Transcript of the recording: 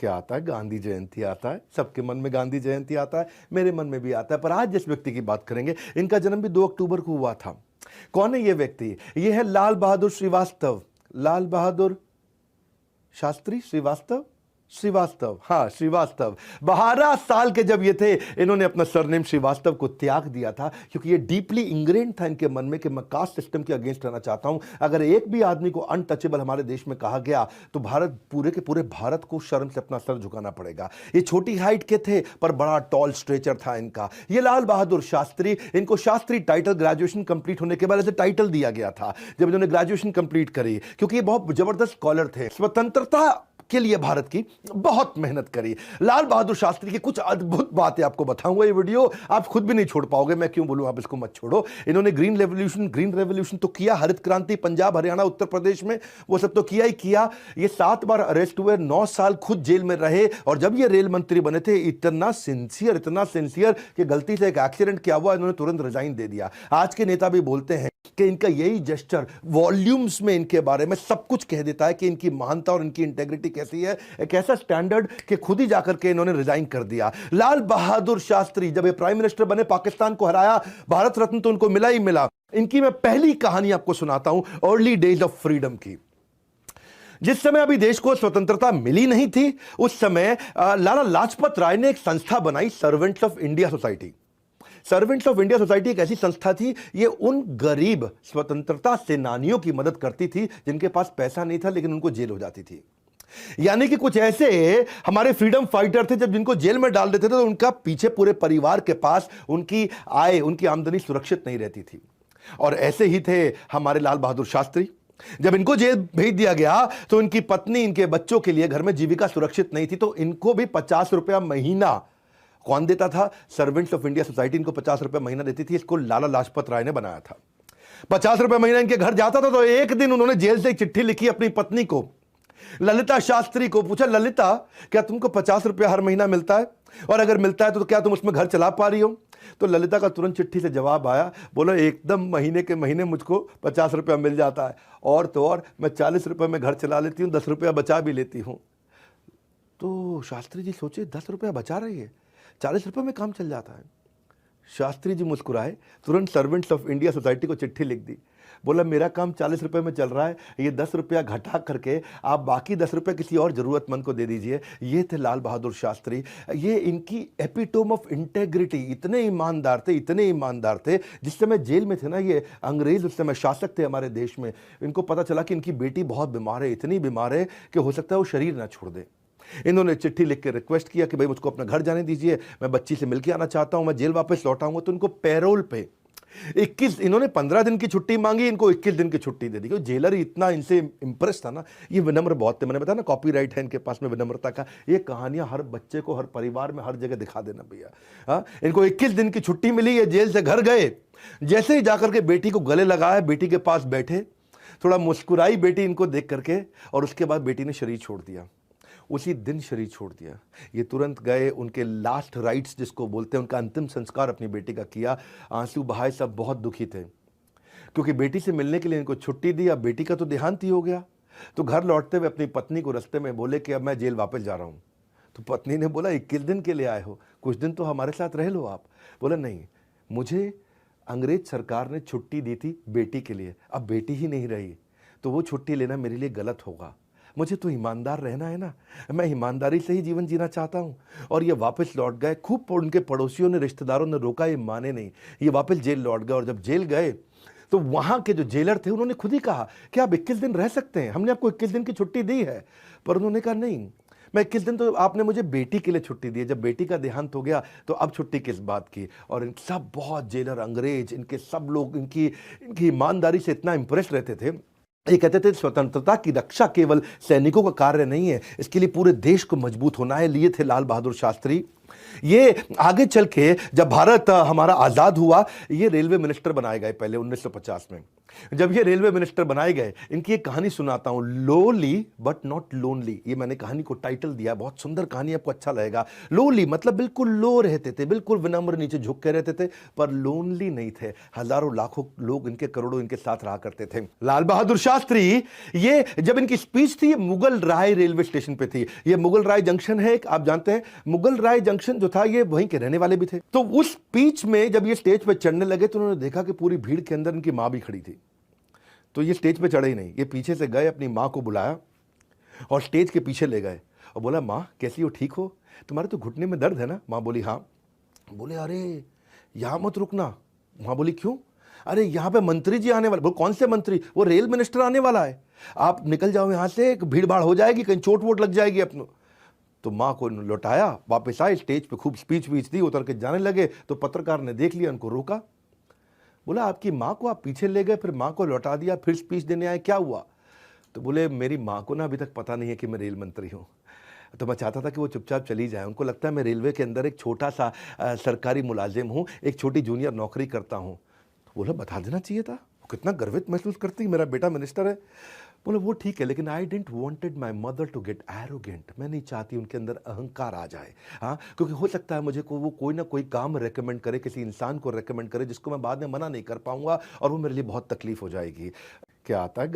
क्या आता है? गांधी जयंती आता है। सबके मन में गांधी जयंती आता है, मेरे मन में भी आता है। पर आज जिस व्यक्ति की बात करेंगे, इनका जन्म भी 2 अक्टूबर को हुआ था। कौन है ये व्यक्ति? ये है लाल बहादुर श्रीवास्तव। लाल बहादुर शास्त्री श्रीवास्तव, हाँ श्रीवास्तव। 12 साल के जब ये थे, इन्होंने अपना सरनेम श्रीवास्तव को त्याग दिया था, क्योंकि ये डीपली इंग्रेन था इनके मन में कि मैं कास्ट सिस्टम के अगेंस्ट रहना चाहता हूं। अगर एक भी आदमी को अनटचेबल हमारे देश में कहा गया तो भारत, पूरे के पूरे भारत को शर्म से अपना सर झुकाना पड़ेगा। ये छोटी हाइट के थे पर बड़ा टॉल स्ट्रेचर था इनका। ये लाल बहादुर शास्त्री, इनको शास्त्री टाइटल ग्रेजुएशन कंप्लीट होने के बाद ऐसे टाइटल दिया गया था जब इन्होंने ग्रेजुएशन कंप्लीट करी, क्योंकि ये बहुत जबरदस्त स्कॉलर थे। स्वतंत्रता के लिए भारत की बहुत मेहनत करी। लाल बहादुर शास्त्री की कुछ अद्भुत बातें आपको बताऊंगा। ये वीडियो आप खुद भी नहीं छोड़ पाओगे, मैं क्यों बोलूं, आप इसको मत छोड़ो। इन्होंने ग्रीन रेवोल्यूशन तो किया, हरित क्रांति पंजाब हरियाणा उत्तर प्रदेश में, वो सब तो किया ही किया। ये 7 बार अरेस्ट हुए, 9 साल खुद जेल में रहे, और जब ये रेल मंत्री बने थे इतना सिंसियर कि गलती से एक एक्सीडेंट किया हुआ, इन्होंने तुरंत रिजाइन दे दिया। आज के नेता भी बोलते हैं कि इनका यही जेस्चर वॉल्यूम्स में इनके बारे में सब कुछ कह देता है कि इनकी महानता और इनकी इंटेग्रिटी कैसी है। एक ऐसा स्टैंडर्ड कि खुद ही जाकर के इन्होंने रिजाइन कर दिया। लाल बहादुर शास्त्री जब ये प्राइम मिनिस्टर बने, पाकिस्तान को हराया, भारत रत्न तो उनको मिला ही मिला। इनकी मैं पहली कहानी आपको सुनाता हूं, अर्ली डेज ऑफ फ्रीडम की। जिस समय अभी देश को स्वतंत्रता मिली नहीं थी, उस समय लाला लाजपत राय ने एक संस्था बनाई, servants of India society. Servants of India society एक ऐसी संस्था थी, ये उन गरीब स्वतंत्रता सेनानियों की मदद करती थी जिनके पास पैसा नहीं था लेकिन उनको जेल हो जाती थी। यानी कि कुछ ऐसे हमारे फ्रीडम फाइटर थे, जब जिनको जेल में डाल देते थे तो उनका पीछे पूरे परिवार के पास उनकी आय, उनकी आमदनी सुरक्षित नहीं रहती थी। और ऐसे ही थे हमारे लाल बहादुर शास्त्री। जब इनको जेल भेज दिया गया तो इनकी पत्नी, इनके बच्चों के लिए घर में जीविका सुरक्षित नहीं थी, तो इनको भी 50 रुपया महीना कौन देता था? सर्वेंट्स ऑफ इंडिया सोसाइटी इनको 50 रुपये महीना देती थी। इसको लाला लाजपत राय ने बनाया था। 50 रुपये महीना इनके घर जाता था, तो एक दिन उन्होंने जेल से एक चिट्ठी लिखी अपनी पत्नी को, ललिता शास्त्री को। पूछा, ललिता क्या तुमको 50 रुपया हर महीना मिलता है, और अगर मिलता है तो क्या तुम उसमें घर चला पा रही हो? तो ललिता का तुरंत चिट्ठी से जवाब आया, बोला एकदम महीने के महीने मुझको 50 रुपया मिल जाता है, और तो और मैं 40 रुपये में घर चला लेती हूँ, 10 रुपया बचा भी लेती हूँ। तो शास्त्री जी सोचे 10 रुपया बचा रही है, 40 रुपये में काम चल जाता है। शास्त्री जी मुस्कुराए, तुरंत सर्वेंट्स ऑफ इंडिया सोसाइटी को चिट्ठी लिख दी, बोला मेरा काम 40 रुपये में चल रहा है, ये 10 रुपया घटा करके आप बाकी 10 रुपये किसी और ज़रूरतमंद को दे दीजिए। ये थे लाल बहादुर शास्त्री। ये इनकी एपिटोम ऑफ इंटेग्रिटी, इतने ईमानदार थे। जिस समय जेल में थे ना ये अंग्रेज, उस समय शासक थे हमारे देश में, इनको पता चला कि इनकी बेटी बहुत बीमार है, इतनी बीमार है कि हो सकता है वो शरीर ना छोड़ दे। इन्होंने चिट्ठी लिख के रिक्वेस्ट किया कि भाई मुझको अपना घर जाने दीजिए, मैं बच्ची से मिलके आना चाहता हूं, मैं जेल वापस लौट आऊंगा। तो इनको पैरोल पे 21, इन्होंने 15 दिन की छुट्टी मांगी, इनको 21 दिन की छुट्टी दे दी, क्योंकि जेलर इतना इनसे इंप्रेस था ना। ये विनम्र बहुत थे, मैंने बताया ना कॉपीराइट है इनके पास में विनम्रता का। ये कहानियां हर बच्चे को, हर परिवार में, हर जगह दिखा देना भैया। हाँ, इनको 21 दिन की छुट्टी मिली, ये जेल से घर गए। जैसे ही जाकर के बेटी को गले लगाया, बेटी के पास बैठे, थोड़ा मुस्कुराई बेटी इनको देख करके, और उसके बाद बेटी ने शरीर छोड़ दिया। उसी दिन शरीर छोड़ दिया। ये तुरंत गए, उनके लास्ट राइट्स जिसको बोलते हैं, उनका अंतिम संस्कार अपनी बेटी का किया। आंसू बहाए, सब बहुत दुखी थे, क्योंकि बेटी से मिलने के लिए इनको छुट्टी दी, अब बेटी का तो देहांत ही हो गया। तो घर लौटते हुए अपनी पत्नी को रास्ते में बोले कि अब मैं जेल वापस जा रहा हूँ। तो पत्नी ने बोला 21 दिन के लिए आए हो, कुछ दिन तो हमारे साथ रह लो आप। बोला नहीं, मुझे अंग्रेज सरकार ने छुट्टी दी थी बेटी के लिए, अब बेटी ही नहीं रही तो वो छुट्टी लेना मेरे लिए गलत होगा। मुझे तो ईमानदार रहना है ना, मैं ईमानदारी से ही जीवन जीना चाहता हूँ। और ये वापस लौट गए। खूब उनके पड़ोसियों ने, रिश्तेदारों ने रोका, ये माने नहीं, ये वापस जेल लौट गए। और जब जेल गए तो वहाँ के जो जेलर थे उन्होंने खुद ही कहा कि आप 21 दिन रह सकते हैं, हमने आपको 21 दिन की छुट्टी दी है। पर उन्होंने कहा नहीं, मैं 21 दिन तो आपने मुझे बेटी के लिए छुट्टी दी है, जब बेटी का देहांत हो गया तो अब छुट्टी किस बात की। और इन सब बहुत जेलर, अंग्रेज, इनके सब लोग इनकी ईमानदारी से इतना इंप्रेस रहते थे। ये कहते थे स्वतंत्रता की रक्षा केवल सैनिकों का कार्य नहीं है, इसके लिए पूरे देश को मजबूत होना है। लिए थे लाल बहादुर शास्त्री। ये आगे चल के जब भारत हमारा आज़ाद हुआ, ये रेलवे मिनिस्टर बनाए गए पहले 1950 में। जब ये रेलवे मिनिस्टर बनाए गए, इनकी एक कहानी सुनाता हूं, लोली बट नॉट लोनली। ये मैंने कहानी को टाइटल दिया, बहुत सुंदर कहानी, आपको अच्छा लगेगा। लोली मतलब बिल्कुल लो रहते थे, बिल्कुल विनम्र, नीचे झुक के रहते थे, पर लोनली नहीं थे। हजारों लाखों लोग इनके, करोड़ों इनके साथ रहा करते थे। लाल बहादुर शास्त्री, ये जब इनकी स्पीच थी, ये मुगल राय रेलवे स्टेशन पे थी। ये मुगल राय जंक्शन है, आप जानते हैं मुगल राय जंक्शन जो था, ये वहीं के रहने वाले भी थे। तो उस स्पीच में जब ये स्टेज पे चढ़ने लगे तो उन्होंने देखा कि पूरी भीड़ के अंदर इनकी मां भी खड़ी थी। तो ये स्टेज पे चढ़े ही नहीं, ये पीछे से गए, अपनी माँ को बुलाया और स्टेज के पीछे ले गए और बोला, माँ कैसी हो, ठीक हो, तुम्हारे तो घुटने में दर्द है ना। माँ बोली हाँ। बोले अरे यहाँ मत रुकना। माँ बोली क्यों? अरे यहाँ पे मंत्री जी आने वाले। बोले कौन से मंत्री? वो रेल मिनिस्टर आने वाला है, आप निकल जाओ यहाँ से, भीड़ भाड़ हो जाएगी, कहीं चोट वोट लग जाएगी अपनों। तो माँ को लौटाया, वापस आए, स्टेज पे खूब स्पीच वीच दी, उतर के जाने लगे तो पत्रकार ने देख लिया, उनको रोका। बोला आपकी माँ को आप पीछे ले गए, फिर माँ को लौटा दिया, फिर स्पीच देने आए, क्या हुआ? तो बोले मेरी माँ को ना अभी तक पता नहीं है कि मैं रेल मंत्री हूँ, तो मैं चाहता था कि वो चुपचाप चली जाए। उनको लगता है मैं रेलवे के अंदर एक छोटा सा सरकारी मुलाजिम हूँ, एक छोटी जूनियर नौकरी करता हूँ। तो बोला बता देना चाहिए था, वो कितना गर्वित महसूस करती, मेरा बेटा मिनिस्टर है। बोले वो ठीक है, लेकिन I didn't wanted my mother to get arrogant. मैं नहीं चाहती उनके अंदर अहंकार आ जाए। हाँ, क्योंकि हो सकता है मुझे को वो कोई ना कोई काम रेकमेंड करे, किसी इंसान को रेकमेंड करे जिसको मैं बाद में मना नहीं कर पाऊंगा और वो मेरे लिए बहुत तकलीफ हो जाएगी। क्या आता है